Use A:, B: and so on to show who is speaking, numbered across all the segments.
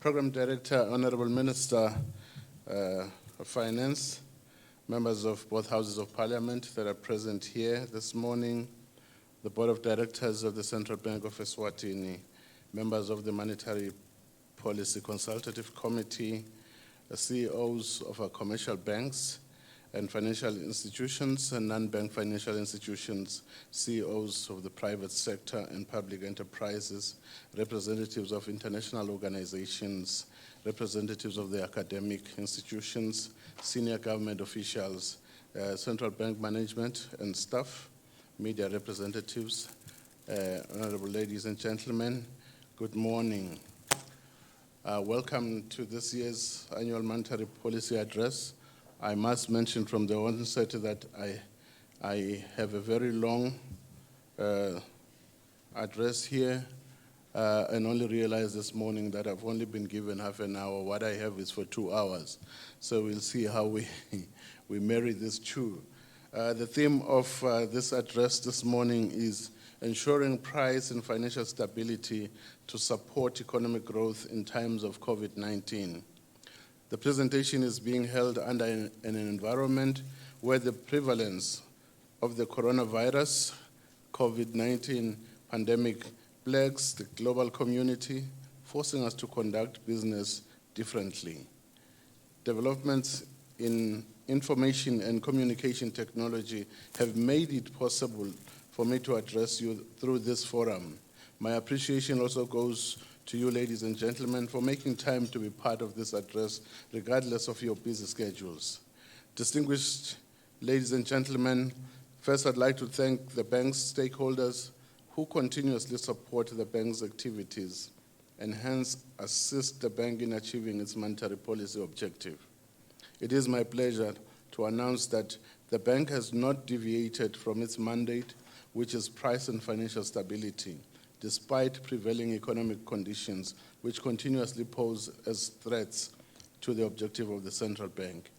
A: Program Director, Honorable Minister of Finance, members of both Houses of Parliament that are present here this morning, the Board of Directors of the Central Bank of Eswatini, members of the Monetary Policy Consultative Committee, the CEOs of our commercial banks and financial institutions and non-bank financial institutions, CEOs of the private sector and public enterprises, representatives of international organizations, representatives of the academic institutions, senior government officials, central bank management and staff, media representatives, honorable ladies and gentlemen, good morning. Welcome to this year's annual monetary policy address. I must mention from the onset that I have a very long address here and only realized this morning that I've only been given half an hour. What I have is for 2 hours. So we'll see how we marry these two. The theme of this address this morning is ensuring price and financial stability to support economic growth in times of COVID-19. The presentation is being held under an environment where the prevalence of the coronavirus, COVID-19 pandemic plagues the global community, forcing us to conduct business differently. Developments in information and communication technology have made it possible for me to address you through this forum. My appreciation also goes to you, ladies and gentlemen, for making time to be part of this address, regardless of your busy schedules. Distinguished ladies and gentlemen, first I'd like to thank the bank's stakeholders who continuously support the bank's activities and hence assist the bank in achieving its monetary policy objective. It is my pleasure to announce that the bank has not deviated from its mandate, which is price and financial stability, despite prevailing economic conditions which continuously pose as threats to the objective of the central bank.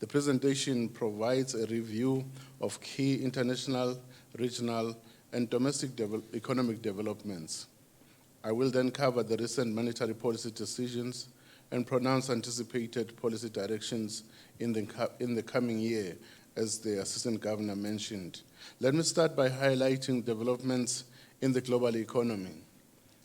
A: The presentation provides a review of key international, regional, and domestic economic developments. I will then cover the recent monetary policy decisions and pronounce anticipated policy directions in the coming year, as the Assistant Governor mentioned. Let me start by highlighting developments in the global economy.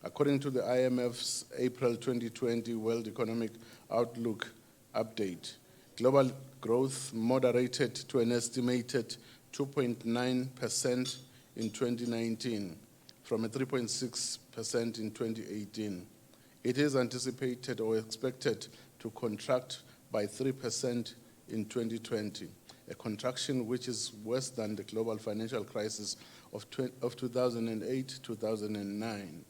A: According to the IMF's April 2020 World Economic Outlook update, global growth moderated to an estimated 2.9% in 2019 from a 3.6% in 2018. It is anticipated or expected to contract by 3% in 2020, a contraction which is worse than the global financial crisis of 2008-2009.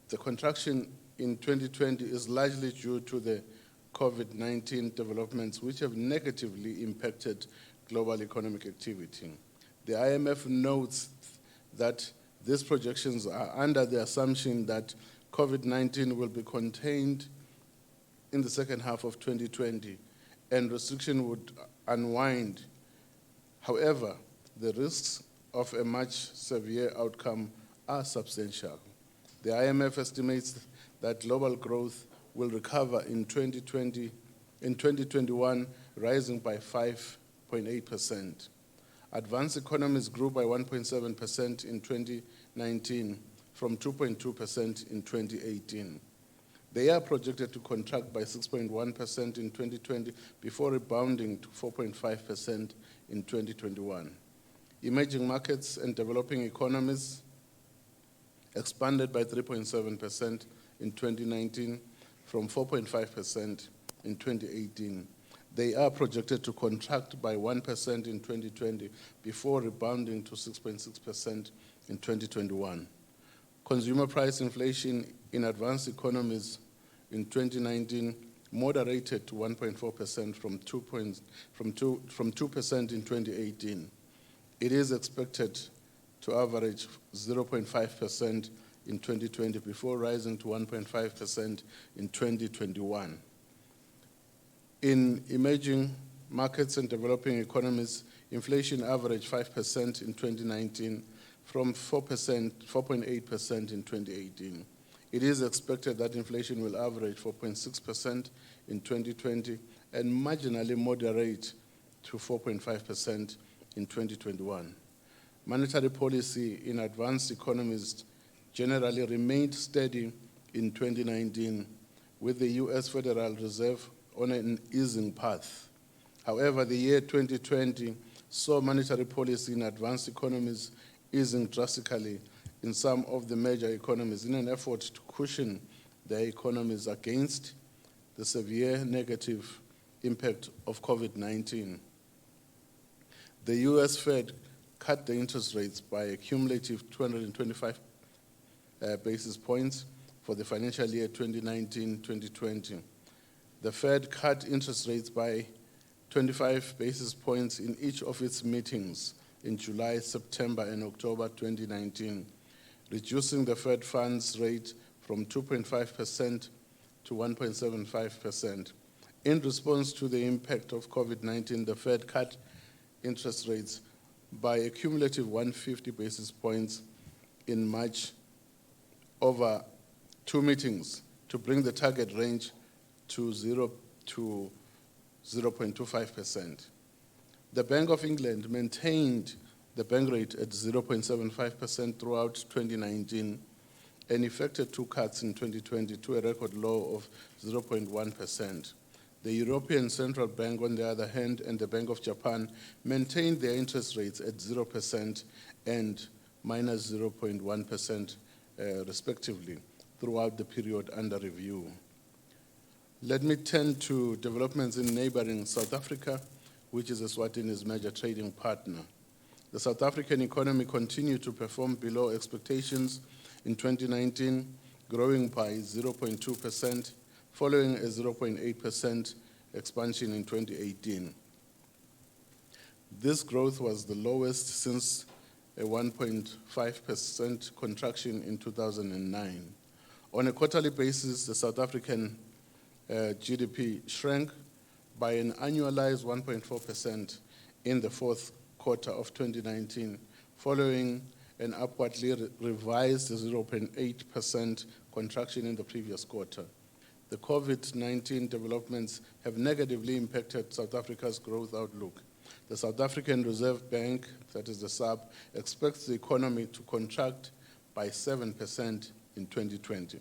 A: The contraction in 2020 is largely due to the COVID-19 developments which have negatively impacted global economic activity. The IMF notes that these projections are under the assumption that COVID-19 will be contained in the second half of 2020 and restriction would unwind. However, the risks of a much severe outcome are substantial. The IMF estimates that global growth will recover in 2021, rising by 5.8%. Advanced economies grew by 1.7% in 2019 from 2.2% in 2018. They are projected to contract by 6.1% in 2020 before rebounding to 4.5% in 2021. Emerging markets and developing economies expanded by 3.7% in 2019 from 4.5% in 2018. They are projected to contract by 1% in 2020 before rebounding to 6.6% in 2021. Consumer price inflation in advanced economies in 2019 moderated to 1.4% from 2% in 2018. It is expected to average 0.5% in 2020 before rising to 1.5% in 2021. In emerging markets and developing economies, inflation averaged 5% in 2019 from 4.8% in 2018. It is expected that inflation will average 4.6% in 2020 and marginally moderate to 4.5% in 2021. Monetary policy in advanced economies generally remained steady in 2019, with the U.S. Federal Reserve on an easing path. However, the year 2020 saw monetary policy in advanced economies easing drastically in some of the major economies in an effort to cushion their economies against the severe negative impact of COVID-19. The U.S. Fed cut the interest rates by a cumulative 225 basis points for the financial year 2019-2020. The Fed cut interest rates by 25 basis points in each of its meetings in July, September, and October 2019, reducing the Fed funds rate from 2.5% to 1.75%. In response to the impact of COVID-19, the Fed cut interest rates by a cumulative 150 basis points in March over 2 meetings to bring the target range to 0 to 0.25%. The Bank of England maintained the bank rate at 0.75% throughout 2019 and effected 2 cuts in 2020 to a record low of 0.1%. The European Central Bank, on the other hand, and the Bank of Japan maintained their interest rates at 0% and minus 0.1%, respectively, throughout the period under review. Let me turn to developments in neighboring South Africa, which is Eswatini's major trading partner. The South African economy continued to perform below expectations in 2019, growing by 0.2%, following a 0.8% expansion in 2018. This growth was the lowest since a 1.5% contraction in 2009. On a quarterly basis, the South African GDP shrank by an annualized 1.4% in the fourth quarter of 2019, following an upwardly revised 0.8% contraction in the previous quarter. The COVID-19 developments have negatively impacted South Africa's growth outlook. The South African Reserve Bank, that is the SARB, expects the economy to contract by 7% in 2020,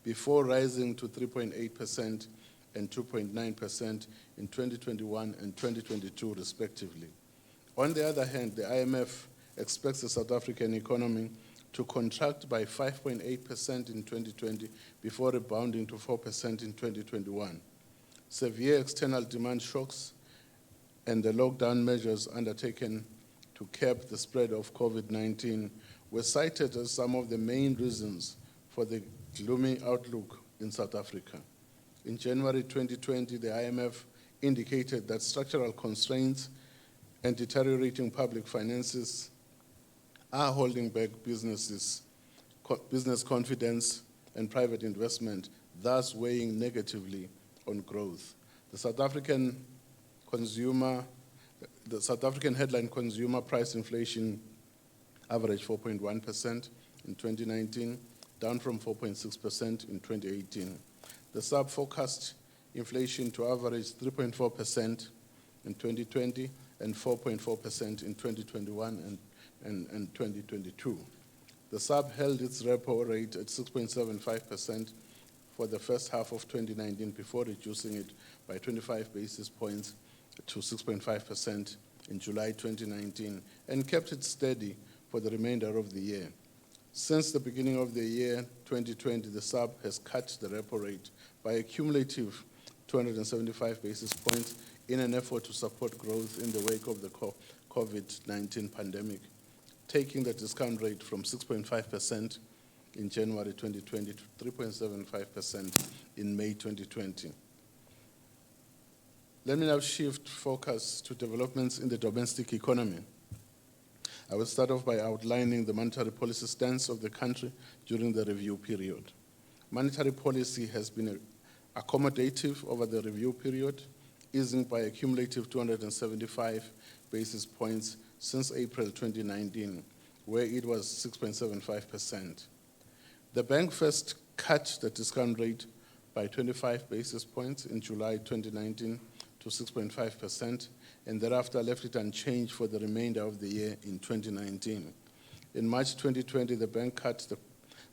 A: before rising to 3.8% and 2.9% in 2021 and 2022, respectively. On the other hand, the IMF expects the South African economy to contract by 5.8% in 2020 before rebounding to 4% in 2021. Severe external demand shocks and the lockdown measures undertaken to curb the spread of COVID-19 were cited as some of the main reasons for the gloomy outlook in South Africa. In January 2020, the IMF indicated that structural constraints and deteriorating public finances are holding back business confidence and private investment, thus weighing negatively on growth. The South African headline consumer price inflation averaged 4.1% in 2019, down from 4.6% in 2018. The SARB forecast inflation to average 3.4% in 2020 and 4.4% in 2021 and 2022. The SARB held its repo rate at 6.75% for the first half of 2019 before reducing it by 25 basis points to 6.5% in July 2019 and kept it steady for the remainder of the year. Since the beginning of the year 2020, the SARB has cut the repo rate by a cumulative 275 basis points in an effort to support growth in the wake of the COVID-19 pandemic, taking the discount rate from 6.5% in January 2020 to 3.75% in May 2020. Let me now shift focus to developments in the domestic economy. I will start off by outlining the monetary policy stance of the country during the review period. Monetary policy has been accommodative over the review period, easing by a cumulative 275 basis points since April 2019, where it was 6.75%. The bank first cut the discount rate by 25 basis points in July 2019 to 6.5%, and thereafter left it unchanged for the remainder of the year in 2019. In March 2020, the bank cut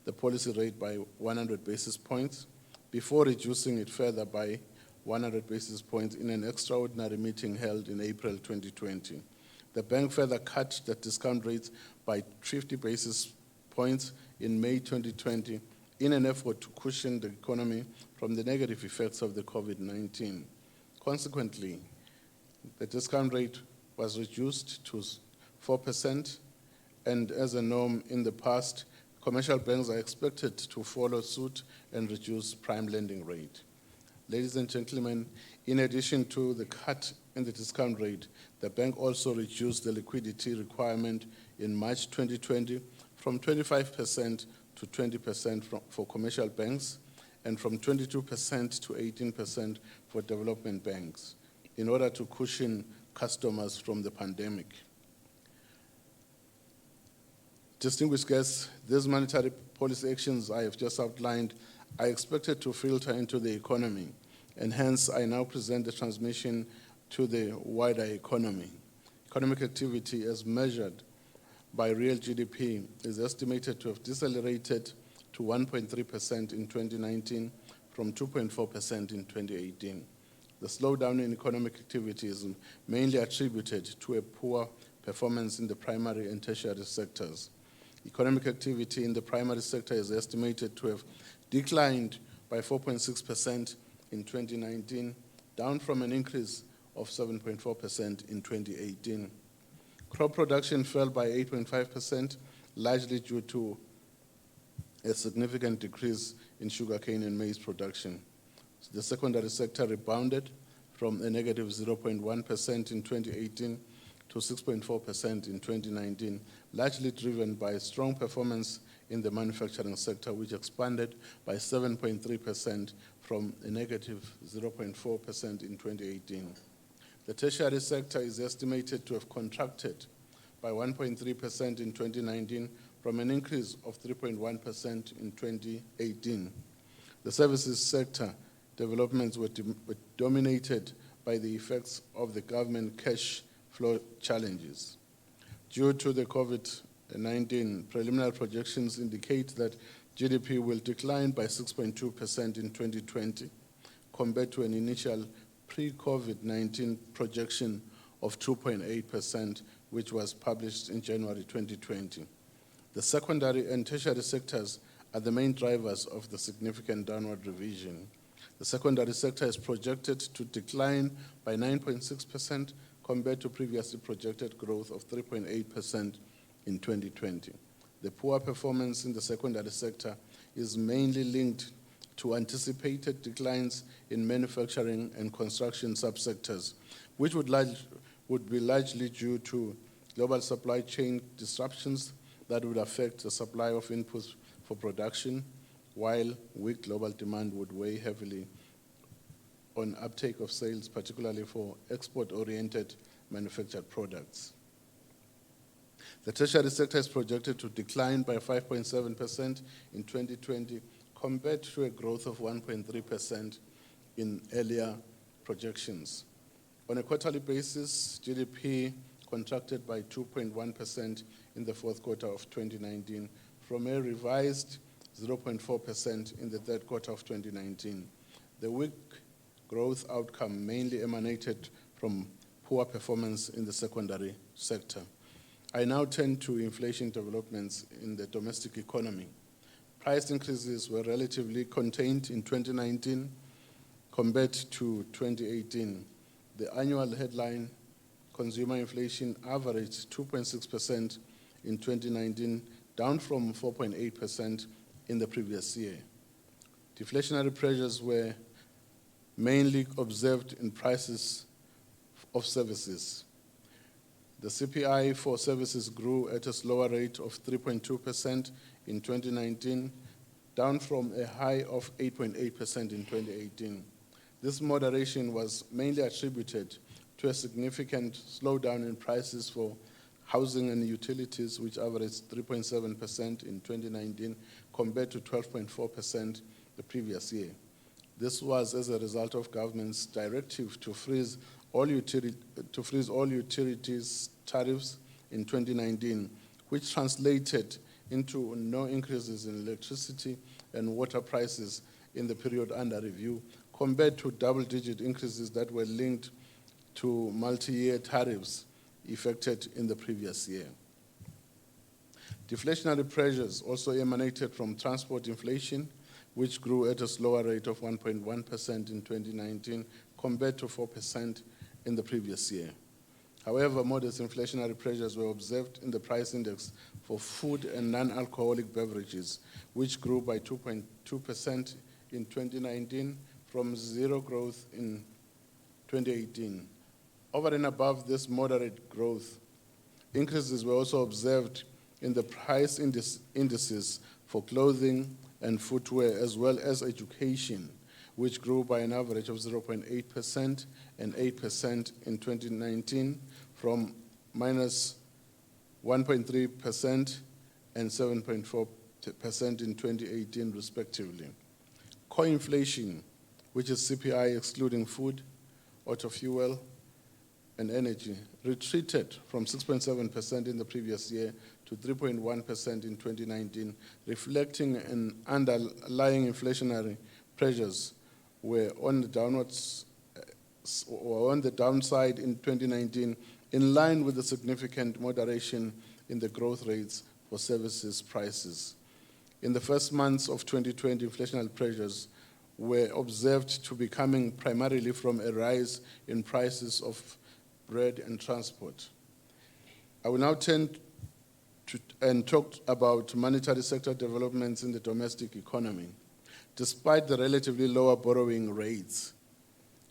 A: the policy rate by 100 basis points before reducing it further by 100 basis points in an extraordinary meeting held in April 2020. The bank further cut the discount rates by 50 basis points in May 2020 in an effort to cushion the economy from the negative effects of the COVID-19. Consequently, the discount rate was reduced to 4%, and as a norm in the past, commercial banks are expected to follow suit and reduce prime lending rate. Ladies and gentlemen, in addition to the cut in the discount rate, the bank also reduced the liquidity requirement in March 2020 from 25% to 20% for commercial banks and from 22% to 18% for development banks in order to cushion customers from the pandemic. Distinguished guests, these monetary policy actions I have just outlined are expected to filter into the economy, and hence I now present the transmission to the wider economy. Economic activity as measured by real GDP is estimated to have decelerated to 1.3% in 2019 from 2.4% in 2018. The slowdown in economic activity is mainly attributed to a poor performance in the primary and tertiary sectors. Economic activity in the primary sector is estimated to have declined by 4.6% in 2019, down from an increase of 7.4% in 2018. Crop production fell by 8.5%, largely due to a significant decrease in sugarcane and maize production. The secondary sector rebounded from a negative 0.1% in 2018 to 6.4% in 2019, largely driven by strong performance in the manufacturing sector, which expanded by 7.3% from a negative 0.4% in 2018. The tertiary sector is estimated to have contracted by 1.3% in 2019 from an increase of 3.1% in 2018. The services sector developments were dominated by the effects of the government cash flow challenges. Due to the COVID-19, preliminary projections indicate that GDP will decline by 6.2% in 2020 compared to an initial pre-COVID-19 projection of 2.8%, which was published in January 2020. The secondary and tertiary sectors are the main drivers of the significant downward revision. The secondary sector is projected to decline by 9.6% compared to previously projected growth of 3.8% in 2020. The poor performance in the secondary sector is mainly linked to anticipated declines in manufacturing and construction subsectors, which would be largely due to global supply chain disruptions that would affect the supply of inputs for production, while weak global demand would weigh heavily on uptake of sales, particularly for export-oriented manufactured products. The tertiary sector is projected to decline by 5.7% in 2020 compared to a growth of 1.3% in earlier projections. On a quarterly basis, GDP contracted by 2.1% in the fourth quarter of 2019 from a revised 0.4% in the third quarter of 2019. The weak growth outcome mainly emanated from poor performance in the secondary sector. I now turn to inflation developments in the domestic economy. Price increases were relatively contained in 2019 compared to 2018. The annual headline consumer inflation averaged 2.6% in 2019, down from 4.8% in the previous year. Deflationary pressures were mainly observed in prices of services. The CPI for services grew at a slower rate of 3.2% in 2019, down from a high of 8.8% in 2018. This moderation was mainly attributed to a significant slowdown in prices for housing and utilities, which averaged 3.7% in 2019 compared to 12.4% the previous year. This was as a result of government's directive to freeze all utilities tariffs in 2019, which translated into no increases in electricity and water prices in the period under review, compared to double-digit increases that were linked to multi-year tariffs effected in the previous year. Deflationary pressures also emanated from transport inflation, which grew at a slower rate of 1.1% in 2019 compared to 4% in the previous year. However, modest inflationary pressures were observed in the price index for food and non-alcoholic beverages, which grew by 2.2% in 2019 from zero growth in 2018. Over and above this moderate growth, increases were also observed in the price indices for clothing and footwear, as well as education, which grew by an average of 0.8% and 8% in 2019 from minus 1.3% and 7.4% in 2018, respectively. Core inflation, which is CPI excluding food, auto fuel, and energy, retreated from 6.7% in the previous year to 3.1% in 2019, reflecting an underlying inflationary pressures were on the downside in 2019, in line with the significant moderation in the growth rates for services prices. In the first months of 2020, inflationary pressures were observed to be coming primarily from a rise in prices of bread and transport. I will now turn to and talk about monetary sector developments in the domestic economy. Despite the relatively lower borrowing rates,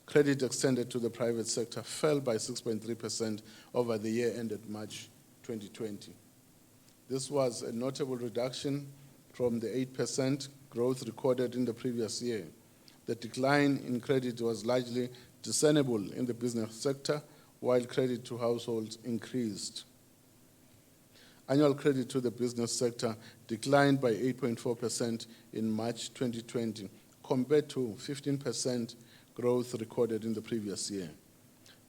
A: credit extended to the private sector fell by 6.3% over the year ended March 2020. This was a notable reduction from the 8% growth recorded in the previous year. The decline in credit was largely discernible in the business sector, while credit to households increased. Annual credit to the business sector declined by 8.4% in March 2020, compared to 15% growth recorded in the previous year.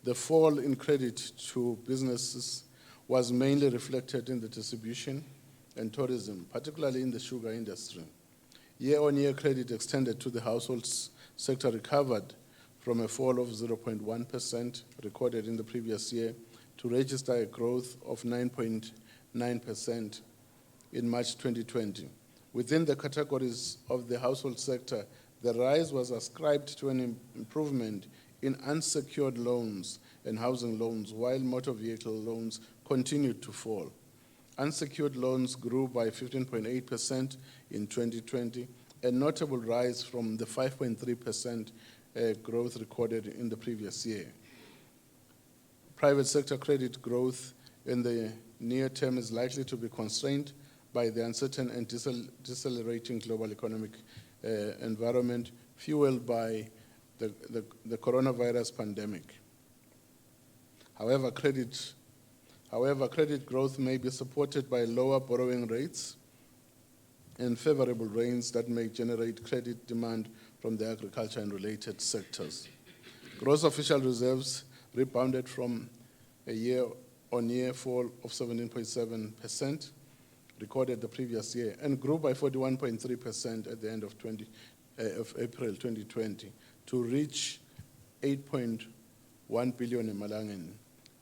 A: The fall in credit to businesses was mainly reflected in the distribution and tourism, particularly in the sugar industry. Year-on-year credit extended to the households sector recovered from a fall of 0.1% recorded in the previous year to register a growth of 9.9% in March 2020. Within the categories of the household sector, the rise was ascribed to an improvement in unsecured loans and housing loans, while motor vehicle loans continued to fall. Unsecured loans grew by 15.8% in 2020, a notable rise from the 5.3% growth recorded in the previous year. Private sector credit growth in the near term is likely to be constrained by the uncertain and decelerating global economic environment fueled by the coronavirus pandemic. However, credit growth may be supported by lower borrowing rates and favorable rains that may generate credit demand from the agriculture and related sectors. Gross official reserves rebounded from a year-on-year fall of 17.7% recorded the previous year and grew by 41.3% at the end of April 2020 to reach 8.1 billion emalangeni.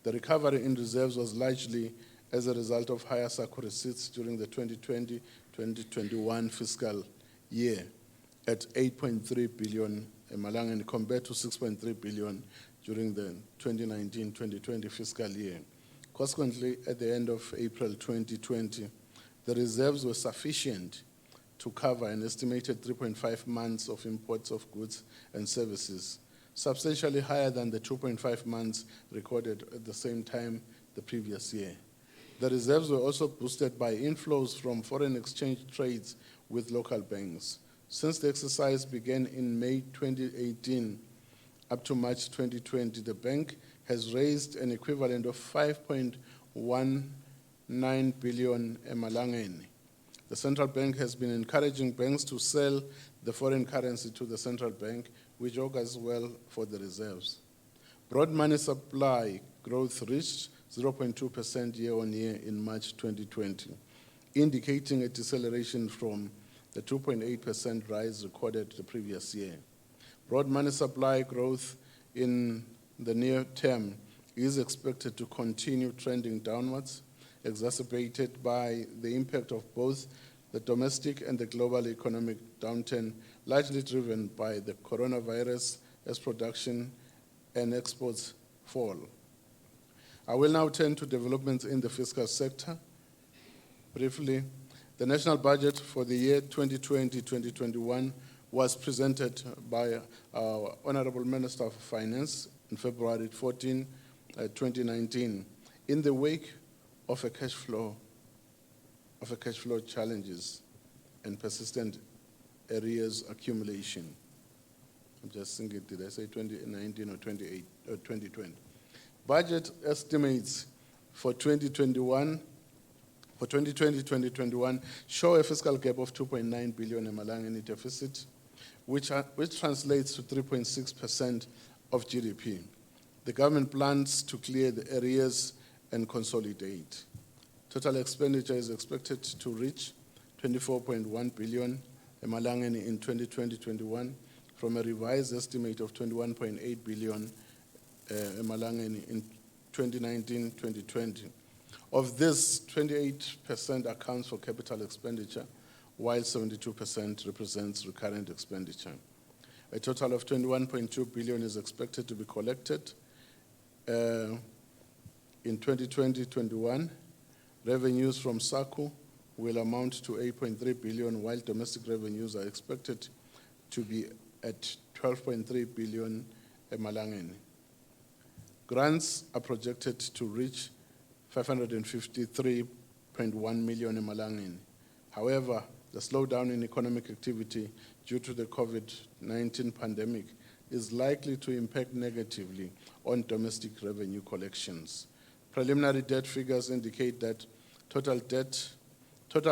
A: The recovery in reserves was largely as a result of higher SACCO receipts during the 2020-2021 fiscal year at 8.3 billion emalangeni compared to 6.3 billion during the 2019-2020 fiscal year. Consequently, at the end of April 2020, the reserves were sufficient to cover an estimated 3.5 months of imports of goods and services, substantially higher than the 2.5 months recorded at the same time the previous year. The reserves were also boosted by inflows from foreign exchange trades with local banks. Since the exercise began in May 2018 up to March 2020, the bank has raised an equivalent of 5.19 billion emalangeni. The central bank has been encouraging banks to sell the foreign currency to the central bank, which augurs well for the reserves. Broad money supply growth reached 0.2% year-on-year in March 2020, indicating a deceleration from the 2.8% rise recorded the previous year. Broad money supply growth in the near term is expected to continue trending downwards, exacerbated by the impact of both the domestic and the global economic downturn, largely driven by the coronavirus as production and exports fall. I will now turn to developments in the fiscal sector. Briefly, the national budget for the year 2020-2021 was presented by our Honorable Minister of Finance on February 14, 2019, in the wake of a cash flow challenges and persistent arrears accumulation. I'm just thinking, did I say 2019 or 2020? Budget estimates for 2020-2021 show a fiscal gap of 2.9 billion emalanga deficit, which translates to 3.6% of GDP. The government plans to clear the arrears and consolidate. Total expenditure is expected to reach 24.1 billion emalanga in 2020-21 from a revised estimate of 21.8 billion emalanga in 2019-2020. Of this, 28% accounts for capital expenditure, while 72% represents recurrent expenditure. A total of 21.2 billion is expected to be collected in 2020-21. Revenues from SACU will amount to 8.3 billion, while domestic revenues are expected to be at 12.3 billion emalanga. Grants are projected to reach 553.1 million emalanga. However, the slowdown in economic activity due to the COVID-19 pandemic is likely to impact negatively on domestic revenue collections. Preliminary debt figures indicate that total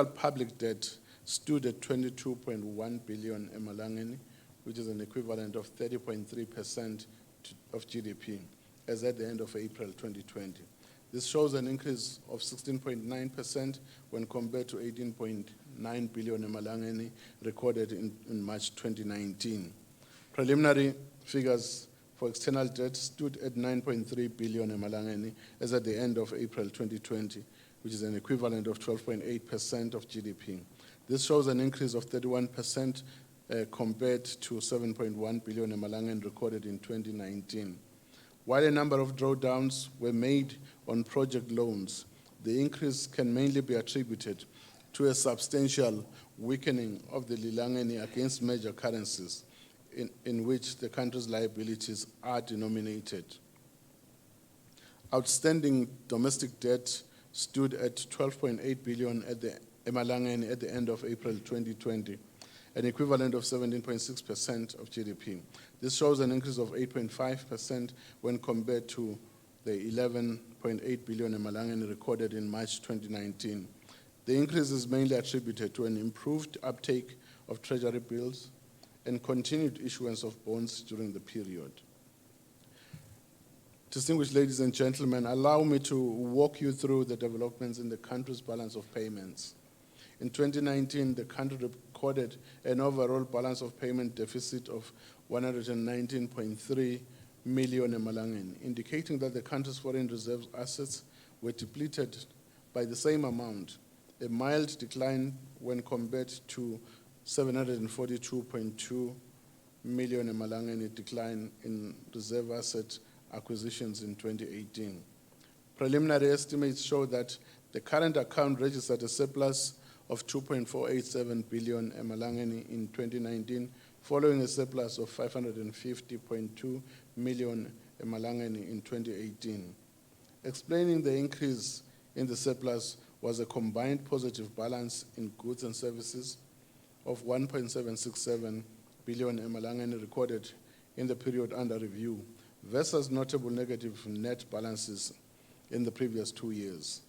A: public debt stood at 22.1 billion emalanga, which is an equivalent of 30.3% of GDP, as at the end of April 2020. This shows an increase of 16.9% when compared to 18.9 billion emalanga recorded in March 2019. Preliminary figures for external debt stood at 9.3 billion emalanga as at the end of April 2020, which is an equivalent of 12.8% of GDP. This shows an increase of 31% compared to 7.1 billion emalanga recorded in 2019. While a number of drawdowns were made on project loans, the increase can mainly be attributed to a substantial weakening of the lilangeni against major currencies in which the country's liabilities are denominated. Outstanding domestic debt stood at 12.8 billion emalanga at the end of April 2020, an equivalent of 17.6% of GDP. This shows an increase of 8.5% when compared to the 11.8 billion emalanga recorded in March 2019. The increase is mainly attributed to an improved uptake of treasury bills and continued issuance of bonds during the period. Distinguished ladies and gentlemen, allow me to walk you through the developments in the country's balance of payments. In 2019, the country recorded an overall balance of payment deficit of 119.3 million emalanga, indicating that the country's foreign reserve assets were depleted by the same amount, a mild decline when compared to 742.2 million emalanga decline in reserve asset acquisitions in 2018. Preliminary estimates show that the current account registered a surplus of 2.487 billion emalanga in 2019, following a surplus of 550.2 million emalanga in 2018. Explaining the increase in the surplus was a combined positive balance in goods and services of 1.767 billion emalanga recorded in the period under review, versus notable negative net balances in the previous 2 years.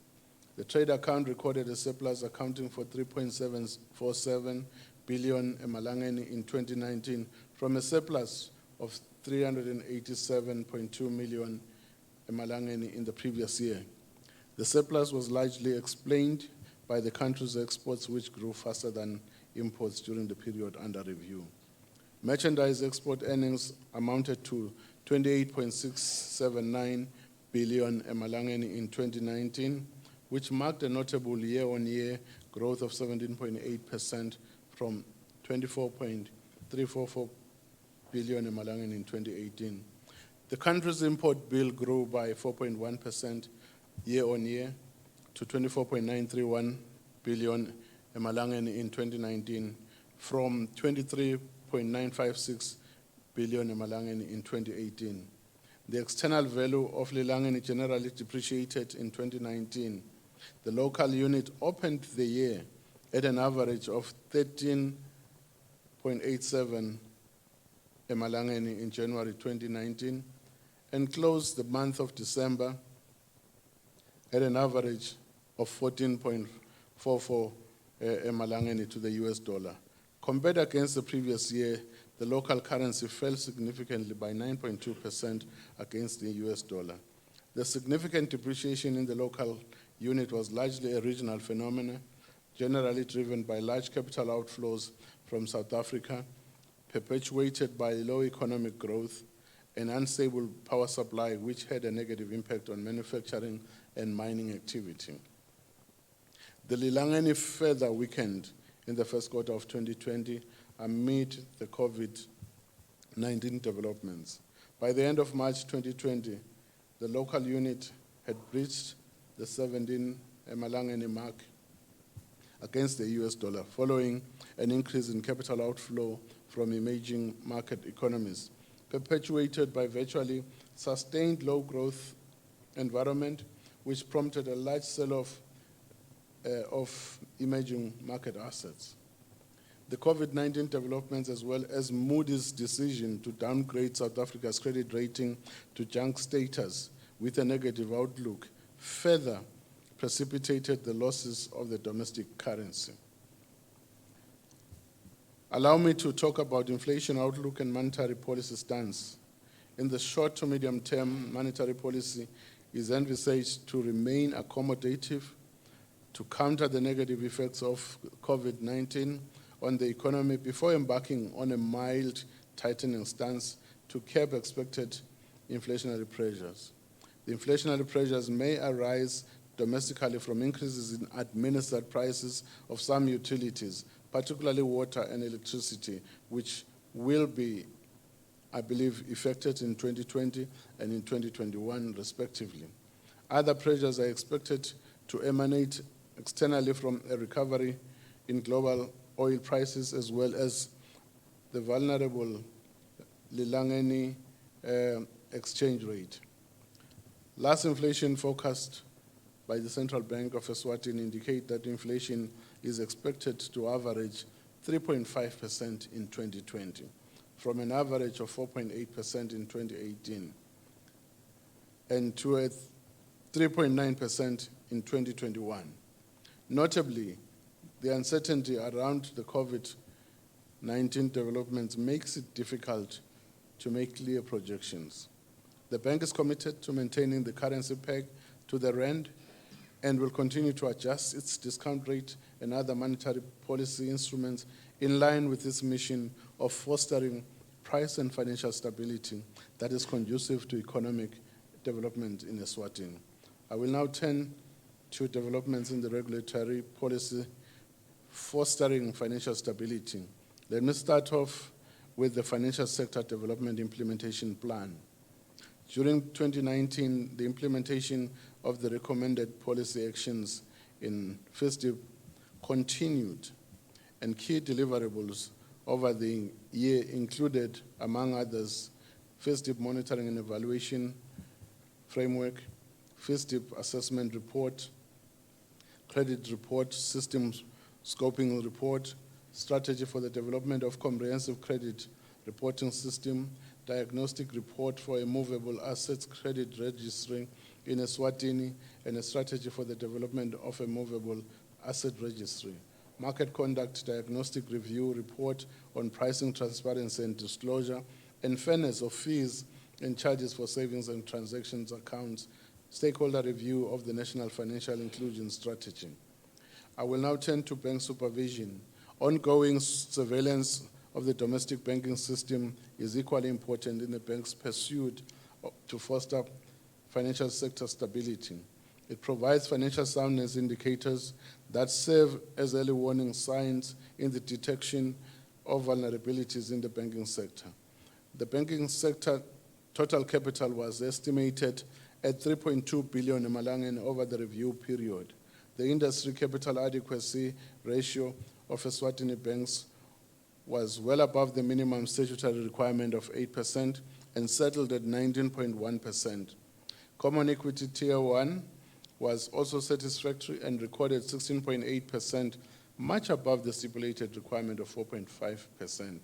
A: The trade account recorded a surplus accounting for 3.747 billion emalangeni in 2019 from a surplus of 387.2 million emalangeni in the previous year. The surplus was largely explained by the country's exports, which grew faster than imports during the period under review. Merchandise export earnings amounted to 28.679 billion emalangeni in 2019, which marked a notable year-on-year growth of 17.8% from 24.344 billion emalangeni in 2018. The country's import bill grew by 4.1% year-on-year to 24.931 billion emalangeni in 2019 from 23.956 billion emalangeni in 2018. The external value of lilangeni generally depreciated in 2019. The local unit opened the year at an average of 13.87 emalangeni in January 2019 and closed the month of December at an average of 14.44 emalangeni to the US dollar. Compared against the previous year, the local currency fell significantly by 9.2% against the US dollar. The significant depreciation in the local unit was largely a regional phenomenon, generally driven by large capital outflows from South Africa, perpetuated by low economic growth and unstable power supply, which had a negative impact on manufacturing and mining activity. The lilangeni further weakened in the first quarter of 2020 amid the COVID-19 developments. By the end of March 2020, the local unit had breached the 17 emalangeni mark against the US dollar, following an increase in capital outflow from emerging market economies, perpetuated by virtually sustained low growth environment, which prompted a large sell-off of emerging market assets. The COVID-19 developments, as well as Moody's decision to downgrade South Africa's credit rating to junk status with a negative outlook, further precipitated the losses of the domestic currency. Allow me to talk about inflation outlook and monetary policy stance. In the short to medium term, monetary policy is envisaged to remain accommodative to counter the negative effects of COVID-19 on the economy before embarking on a mild tightening stance to curb expected inflationary pressures. The inflationary pressures may arise domestically from increases in administered prices of some utilities, particularly water and electricity, which will be, I believe, affected in 2020 and in 2021, respectively. Other pressures are expected to emanate externally from a recovery in global oil prices, as well as the vulnerable lilangeni exchange rate. Last inflation forecast by the Central Bank of Eswatini indicate that inflation is expected to average 3.5% in 2020, from an average of 4.8% in 2018, and to a 3.9% in 2021. Notably, the uncertainty around the COVID-19 developments makes it difficult to make clear projections. The bank is committed to maintaining the currency peg to the rand and will continue to adjust its discount rate and other monetary policy instruments in line with its mission of fostering price and financial stability that is conducive to economic development in Eswatini. I will now turn to developments in the regulatory policy fostering financial stability. Let me start off with the Financial Sector Development Implementation Plan. During 2019, the implementation of the recommended policy actions in Fiscal continued, and key deliverables over the year included, among others, Fiscal Monitoring and Evaluation Framework, Fiscal Assessment Report, Credit Report Systems Scoping Report, Strategy for the Development of Comprehensive Credit Reporting System, Diagnostic Report for a Movable Assets Credit Registry, in Eswatini, and a strategy for the development of a movable asset registry. Market conduct diagnostic review report on pricing transparency and disclosure, and fairness of fees and charges for savings and transactions accounts, stakeholder review of the National Financial Inclusion Strategy. I will now turn to bank supervision. Ongoing surveillance of the domestic banking system is equally important in the bank's pursuit to foster financial sector stability. It provides financial soundness indicators that serve as early warning signs in the detection of vulnerabilities in the banking sector. The banking sector total capital was estimated at 3.2 billion Malawian over the review period. The industry capital adequacy ratio of Eswatini banks was well above the minimum statutory requirement of 8% and settled at 19.1%. Common equity tier 1 was also satisfactory and recorded 16.8%, much above the stipulated requirement of 4.5%.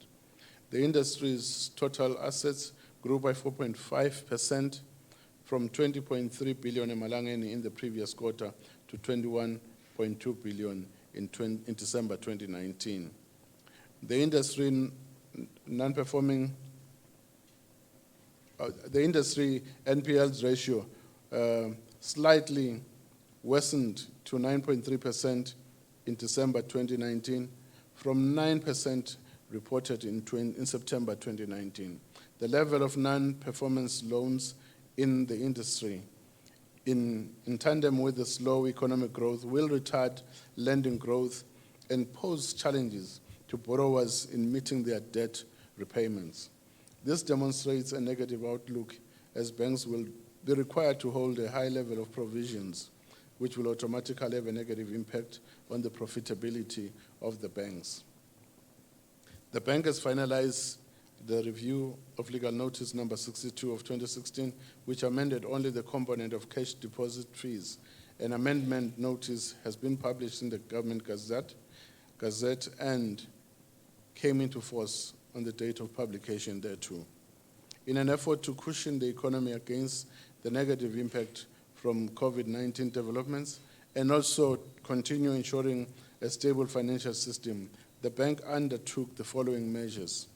A: The industry's total assets grew by 4.5% from 20.3 billion in the previous quarter to 21.2 billion in December 2019. The industry NPLs ratio slightly worsened to 9.3% in December 2019 from 9% reported in September 2019. The level of non-performance loans in the industry, in tandem with the slow economic growth, will retard lending growth and pose challenges to borrowers in meeting their debt repayments. This demonstrates a negative outlook, as banks will be required to hold a high level of provisions, which will automatically have a negative impact on the profitability of the banks. The bank has finalized the review of legal notice number 62 of 2016, which amended only the component of cash deposit fees. An amendment notice has been published in the Government Gazette and came into force on the date of publication thereto. In an effort to cushion the economy against the negative impact from COVID-19 developments and also continue ensuring a stable financial system, the bank undertook the following measures: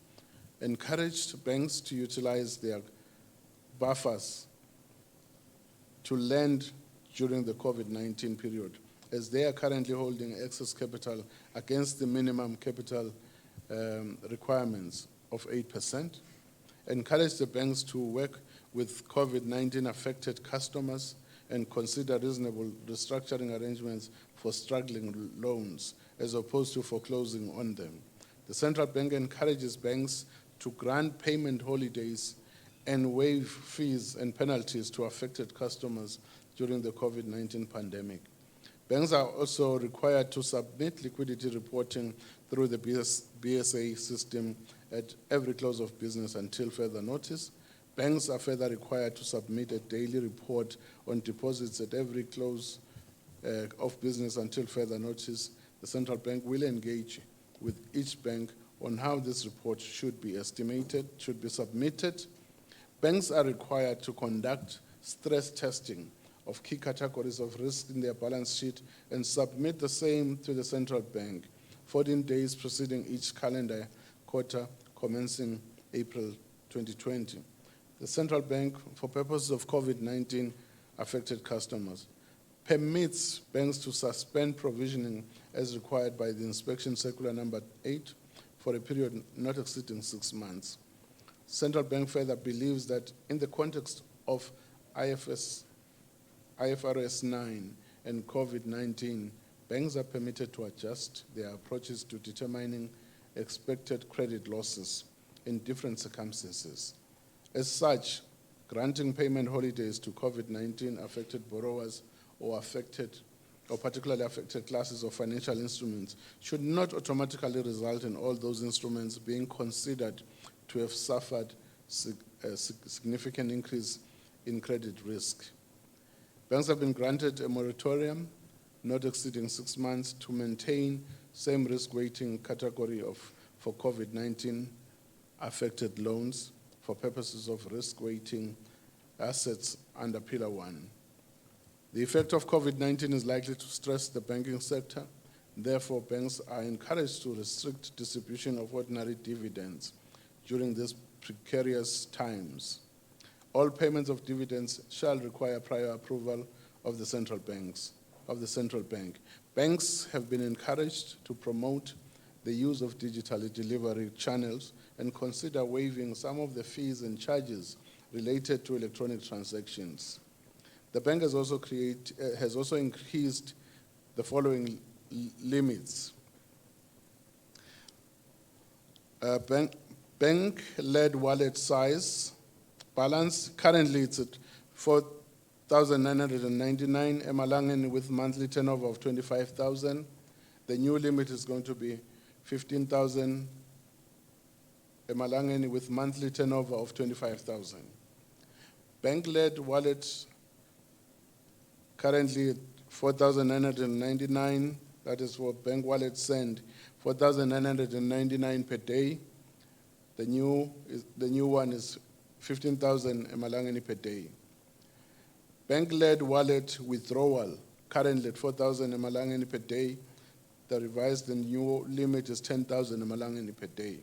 A: encouraged banks to utilize their buffers to lend during the COVID-19 period, as they are currently holding excess capital against the minimum capital requirements of 8%. Encourage the banks to work with COVID-19 affected customers and consider reasonable restructuring arrangements for struggling loans as opposed to foreclosing on them. The central bank encourages banks to grant payment holidays and waive fees and penalties to affected customers during the COVID-19 pandemic. Banks are also required to submit liquidity reporting through the BSA system at every close of business until further notice. Banks are further required to submit a daily report on deposits at every close of business until further notice. The central bank will engage with each bank on how this report should be submitted. Banks are required to conduct stress testing of key categories of risk in their balance sheet and submit the same to the central bank 14 days preceding each calendar quarter commencing April 2020. The central bank, for purposes of COVID-19 affected customers, permits banks to suspend provisioning as required by the Inspection Circular number 8 for a period not exceeding 6 months. Central bank further believes that in the context of IFRS 9 and COVID-19, banks are permitted to adjust their approaches to determining expected credit losses in different circumstances. As such, granting payment holidays to COVID-19 affected borrowers or particularly affected classes of financial instruments should not automatically result in all those instruments being considered to have suffered a significant increase in credit risk. Banks have been granted a moratorium not exceeding 6 months to maintain same risk weighting category for COVID-19 affected loans for purposes of risk weighting assets under Pillar 1. The effect of COVID-19 is likely to stress the banking sector. Therefore, banks are encouraged to restrict distribution of ordinary dividends during these precarious times. All payments of dividends shall require prior approval of the central bank. Banks have been encouraged to promote the use of digital delivery channels and consider waiving some of the fees and charges related to electronic transactions. The bank has also increased the following limits. Bank-led wallet size balance, currently it's at 4,999 emalangeni with monthly turnover of 25,000. The new limit is going to be 15,000 emalangeni with monthly turnover of 25,000. Bank-led wallet currently 4,999, that is for bank wallet send, 4,999 per day. The new one is 15,000 emalangeni per day. Bank-led wallet withdrawal, currently at 4,000 emalangeni per day. The revised and new limit is 10,000 emalangeni per day.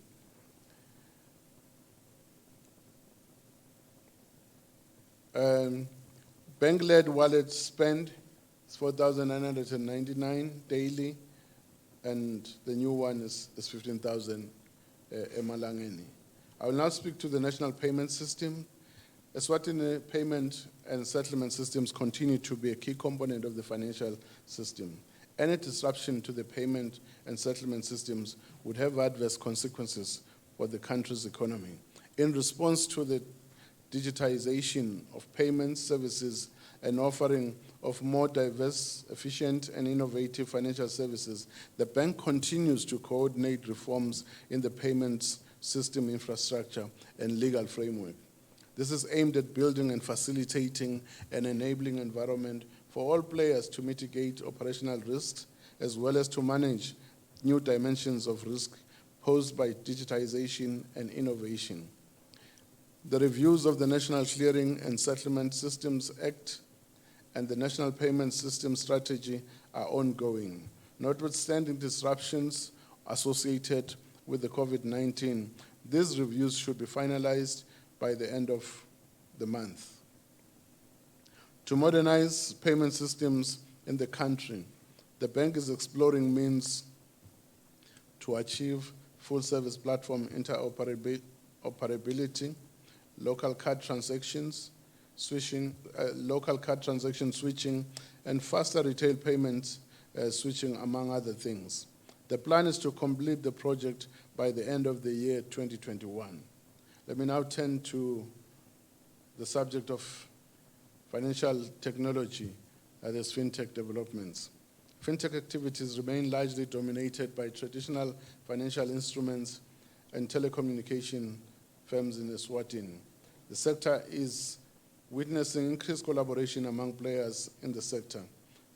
A: Bank-led wallet spend is 4,999 daily, and the new one is 15,000 emalangeni. I will now speak to the national payment system. Eswatini payment and settlement systems continue to be a key component of the financial system. Any disruption to the payment and settlement systems would have adverse consequences for the country's economy. In response to the digitization of payments, services, and offering of more diverse, efficient, and innovative financial services, the bank continues to coordinate reforms in the payments system infrastructure and legal framework. This is aimed at building and facilitating an enabling environment for all players to mitigate operational risks, as well as to manage new dimensions of risk posed by digitization and innovation. The reviews of the National Clearing and Settlement Systems Act and the National Payment System Strategy are ongoing. Notwithstanding disruptions associated with the COVID-19, these reviews should be finalized by the end of the month. To modernize payment systems in the country, the bank is exploring means to achieve full-service platform interoperability, local card transaction switching, and faster retail payments switching, among other things. The plan is to complete the project by the end of the year 2021. Let me now turn to the subject of financial technology, that is Fintech developments. Fintech activities remain largely dominated by traditional financial instruments and telecommunication firms in Eswatini. The sector is witnessing increased collaboration among players in the sector.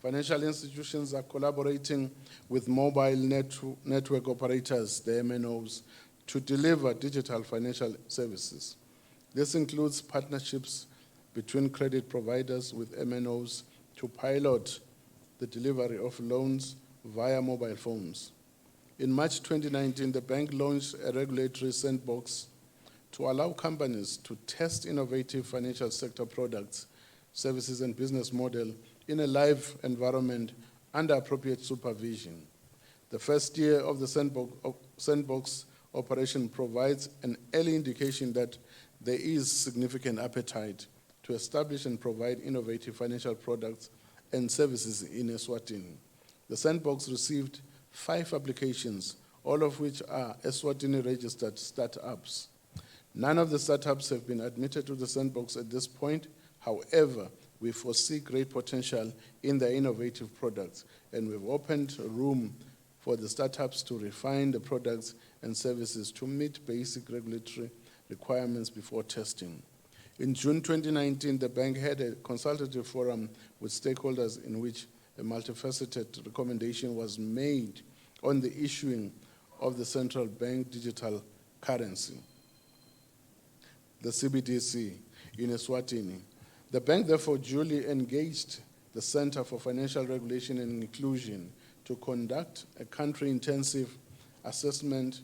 A: Financial institutions are collaborating with mobile network operators, the MNOs, to deliver digital financial services. This includes partnerships between credit providers with MNOs to pilot the delivery of loans via mobile phones. In March 2019, the bank launched a regulatory sandbox to allow companies to test innovative financial sector products, services, and business model in a live environment under appropriate supervision. The first year of the sandbox operation provides an early indication that there is significant appetite to establish and provide innovative financial products and services in Eswatini. The sandbox received 5 applications, all of which are Eswatini-registered startups. None of the startups have been admitted to the sandbox at this point. However, we foresee great potential in their innovative products, and we've opened room for the startups to refine the products and services to meet basic regulatory requirements before testing. In June 2019, the bank had a consultative forum with stakeholders in which a multifaceted recommendation was made on the issuing of the central bank digital currency, the CBDC, in Eswatini. The bank therefore duly engaged the Center for Financial Regulation and Inclusion, to conduct a country-intensive assessment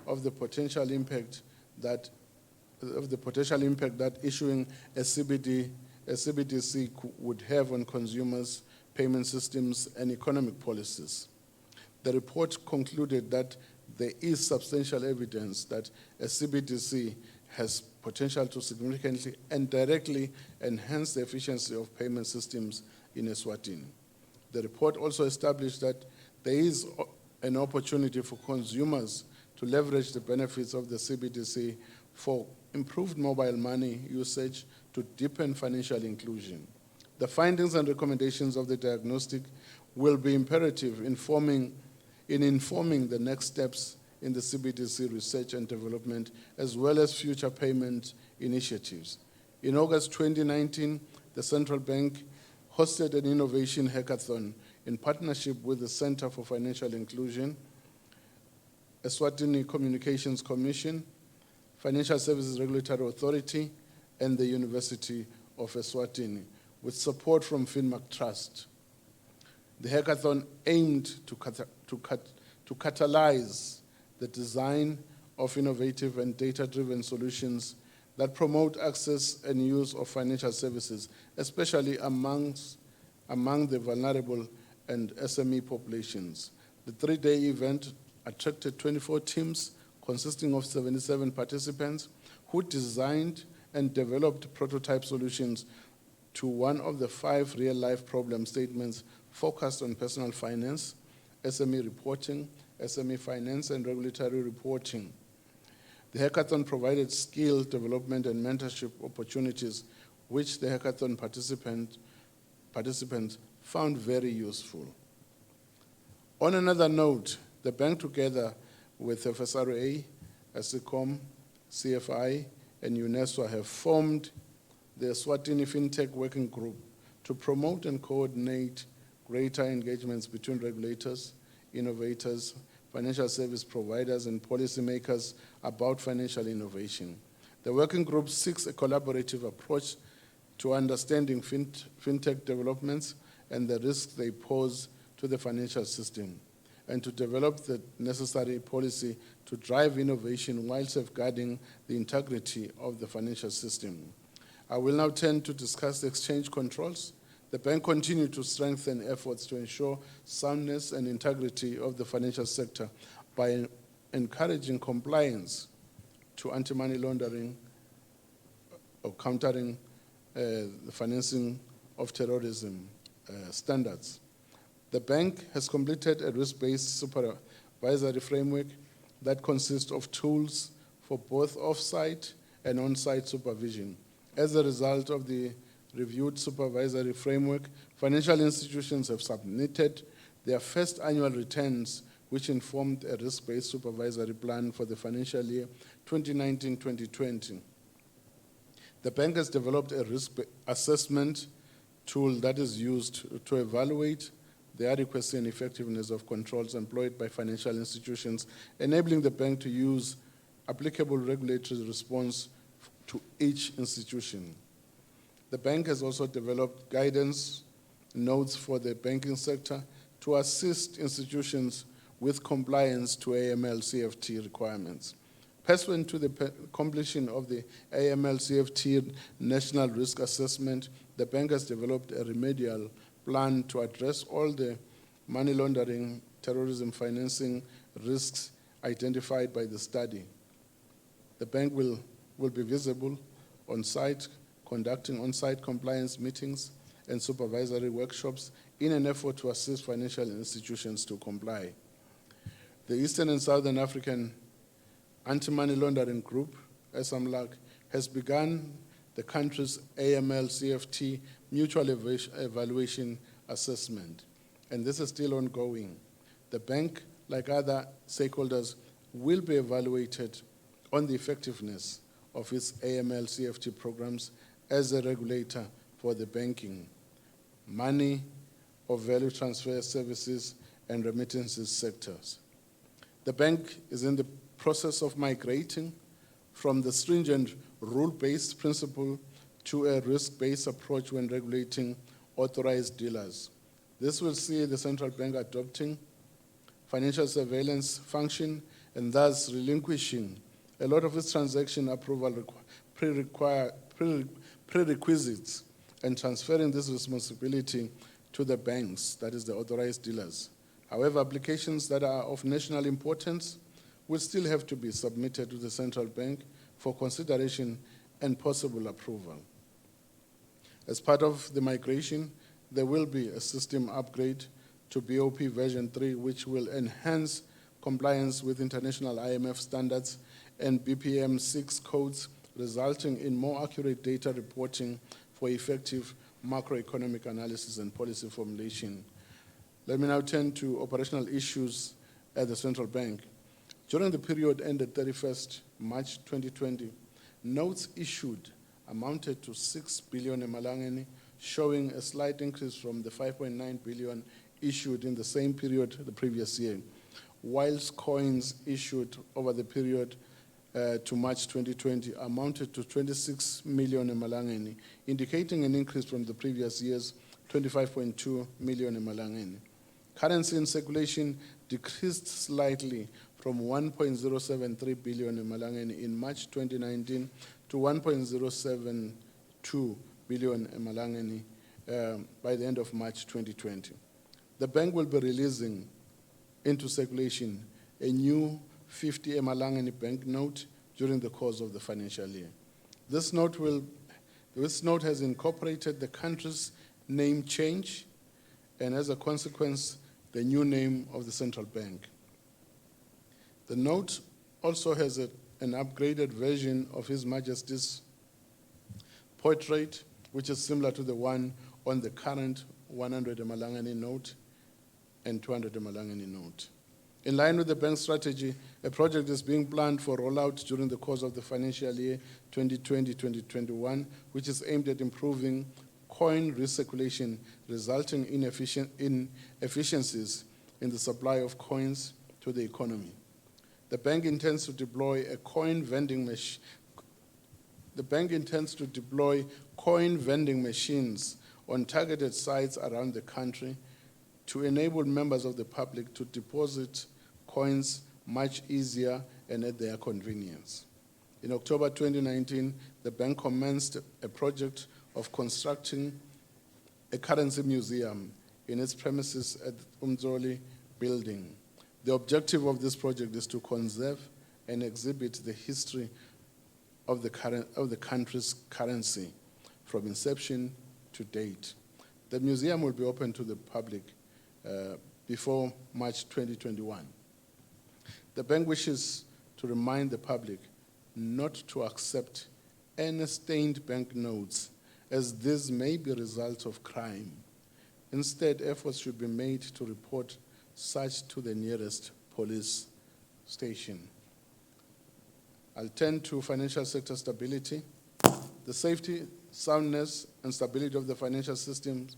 A: of the potential impact that issuing a CBDC would have on consumers, payment systems, and economic policies. The report concluded that there is substantial evidence that a CBDC has potential to significantly and directly enhance the efficiency of payment systems in Eswatini. The report also established that there is an opportunity for consumers to leverage the benefits of the CBDC for improved mobile money usage to deepen financial inclusion. The findings and recommendations of the diagnostic will be imperative in informing the next steps in the CBDC research and development, as well as future payment initiatives. In August 2019, the Central Bank hosted an innovation hackathon in partnership with the Center for Financial Inclusion, Eswatini Communications Commission, Financial Services Regulatory Authority, and the University of Eswatini, with support from Finmark Trust. The hackathon aimed to catalyze the design of innovative and data-driven solutions that promote access and use of financial services, especially among the vulnerable and SME populations. The three-day event attracted 24 teams consisting of 77 participants who designed and developed prototype solutions to one of the 5 real-life problem statements focused on personal finance, SME reporting, SME finance, and regulatory reporting. The hackathon provided skill development and mentorship opportunities, which the hackathon participants found very useful. On another note, the bank, together with FSRA, ASICOM, CFI, and UNESCO, have formed the Eswatini Fintech Working Group to promote and coordinate greater engagements between regulators, innovators, financial service providers, and policymakers about financial innovation. The working group seeks a collaborative approach to understanding fintech developments and the risks they pose to the financial system, and to develop the necessary policy to drive innovation while safeguarding the integrity of the financial system. I will now turn to discuss the exchange controls. The bank continued to strengthen efforts to ensure soundness and integrity of the financial sector by encouraging compliance to anti-money laundering or countering the financing of terrorism standards. The bank has completed a risk-based supervisory framework that consists of tools for both off-site and on-site supervision. As a result of the reviewed supervisory framework, financial institutions have submitted their first annual returns, which informed a risk-based supervisory plan for the financial year 2019-2020. The bank has developed a risk assessment tool that is used to evaluate the adequacy and effectiveness of controls employed by financial institutions, enabling the bank to use applicable regulatory response to each institution. The bank has also developed guidance notes for the banking sector to assist institutions with compliance to AML-CFT requirements. Pursuant to the completion of the AML-CFT National Risk Assessment, the bank has developed a remedial plan to address all the money laundering, terrorism financing risks identified by the study. The bank will be visible on site, conducting on-site compliance meetings and supervisory workshops in an effort to assist financial institutions to comply. The Eastern and Southern African Anti-Money Laundering Group, SAMLAG, has begun the country's AML-CFT mutual evaluation assessment, and this is still ongoing. The bank, like other stakeholders, will be evaluated on the effectiveness of its AML-CFT programs as a regulator for the banking, money or value transfer services, and remittances sectors. The bank is in the process of migrating from the stringent rule-based principle to a risk-based approach when regulating authorized dealers. This will see the central bank adopting financial surveillance function and thus relinquishing a lot of its transaction approval prerequisites and transferring this responsibility to the banks, that is the authorized dealers. However, applications that are of national importance will still have to be submitted to the central bank for consideration and possible approval. As part of the migration, there will be a system upgrade to BOP version 3, which will enhance compliance with international IMF standards and BPM 6 codes, resulting in more accurate data reporting for effective macroeconomic analysis and policy formulation. Let me now turn to operational issues at the central bank. During the period ended 31st March 2020, notes issued amounted to 6 billion emalangeni, showing a slight increase from the 5.9 billion issued in the same period the previous year, whilst coins issued over the period to March 2020 amounted to 26 million emalangeni, indicating an increase from the previous year's 25.2 million emalangeni. Currency in circulation decreased slightly from 1.073 billion emalangeni in March 2019 to 1.072 billion emalangeni by the end of March 2020. The bank will be releasing into circulation a new 50 emalangeni banknote during the course of the financial year. This note has incorporated the country's name change and, as a consequence, the new name of the central bank. The note also has an upgraded version of His Majesty's portrait, which is similar to the one on the current 100 emalangeni note and 200 emalangeni note. In line with the bank's strategy, a project is being planned for rollout during the course of the financial year 2020-2021, which is aimed at improving coin recirculation, resulting in efficiencies in the supply of coins to the economy. The bank intends to deploy coin vending machines on targeted sites around the country to enable members of the public to deposit coins much easier and at their convenience. In October 2019, the bank commenced a project of constructing a currency museum in its premises at Umzoli building. The objective of this project is to conserve and exhibit the history of the country's currency from inception to date. The museum will be open to the public before March 2021. The bank wishes to remind the public not to accept any stained banknotes, as these may be results of crime. Instead, efforts should be made to report such to the nearest police station. I'll turn to financial sector stability. The safety, soundness, and stability of the financial systems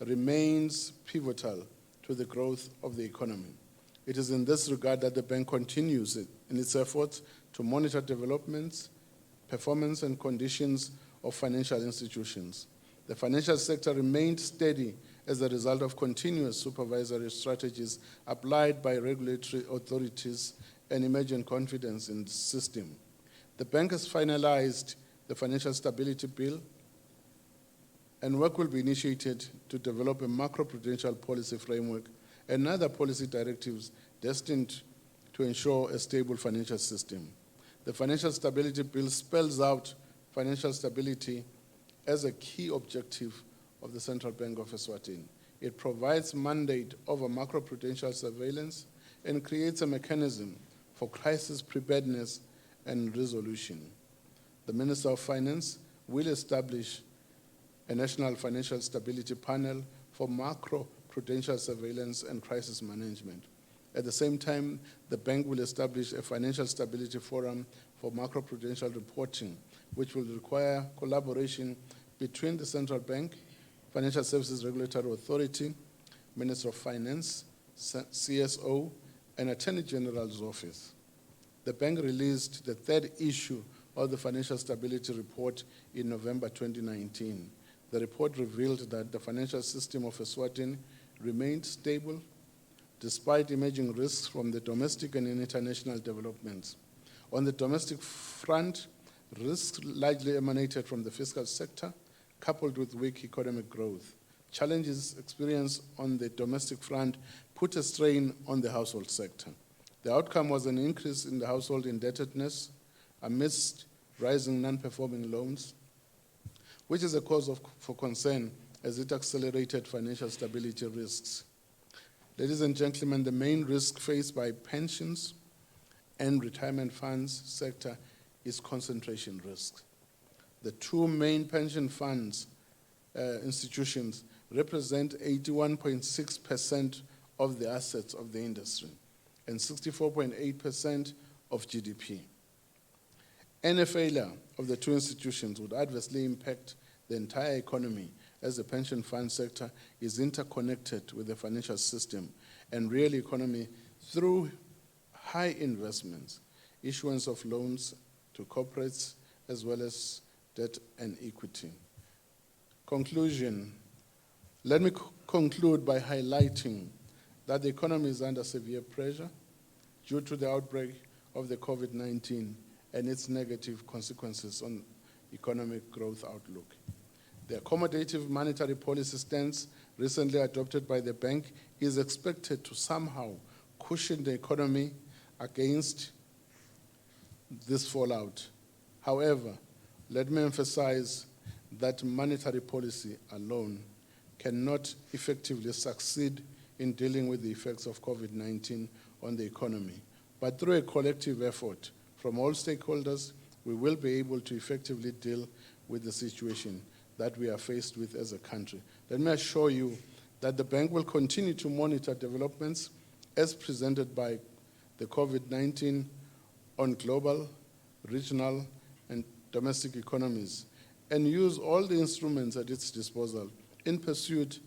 A: remains pivotal to the growth of the economy. It is in this regard that the bank continues in its efforts to monitor developments, performance, and conditions of financial institutions. The financial sector remained steady as a result of continuous supervisory strategies applied by regulatory authorities and emergent confidence in the system. The bank has finalized the Financial Stability Bill, and work will be initiated to develop a macroprudential policy framework and other policy directives destined to ensure a stable financial system. The Financial Stability Bill spells out financial stability as a key objective of the Central Bank of Eswatini. It provides mandate over macroprudential surveillance and creates a mechanism for crisis preparedness and resolution. The Minister of Finance will establish a National Financial Stability Panel for macroprudential surveillance and crisis management. At the same time, the bank will establish a Financial Stability Forum for macroprudential reporting, which will require collaboration between the Central Bank, Financial Services Regulatory Authority, Minister of Finance, CSO, and Attorney General's Office. The bank released the third issue of the Financial Stability Report in November 2019. The report revealed that the financial system of Eswatini remained stable despite emerging risks from the domestic and international developments. On the domestic front, risks largely emanated from the fiscal sector, coupled with weak economic growth. Challenges experienced on the domestic front put a strain on the household sector. The outcome was an increase in the household indebtedness amidst rising non-performing loans, which is a cause for concern as it accelerated financial stability risks. Ladies and gentlemen, the main risk faced by pensions and retirement funds sector is concentration risk. The two main pension funds institutions represent 81.6% of the assets of the industry and 64.8% of GDP. Any failure of the two institutions would adversely impact the entire economy, as the pension fund sector is interconnected with the financial system and real economy through high investments, issuance of loans to corporates, as well as debt and equity. Conclusion. Let me conclude by highlighting that the economy is under severe pressure due to the outbreak of the COVID-19 and its negative consequences on economic growth outlook. The accommodative monetary policy stance recently adopted by the bank is expected to somehow cushion the economy against this fallout. However, let me emphasize that monetary policy alone cannot effectively succeed in dealing with the effects of COVID-19 on the economy. But through a collective effort from all stakeholders, we will be able to effectively deal with the situation that we are faced with as a country. Let me assure you that the bank will continue to monitor developments as presented by the COVID-19 on global, regional, and domestic economies, and use all the instruments at its disposal in pursuit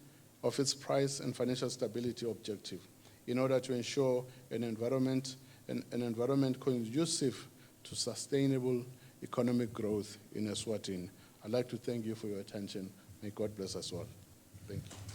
A: of its price and financial stability objective in order to ensure an environment conducive to sustainable economic growth in Eswatini. I'd like to thank you for your attention. May God bless us all. Thank you.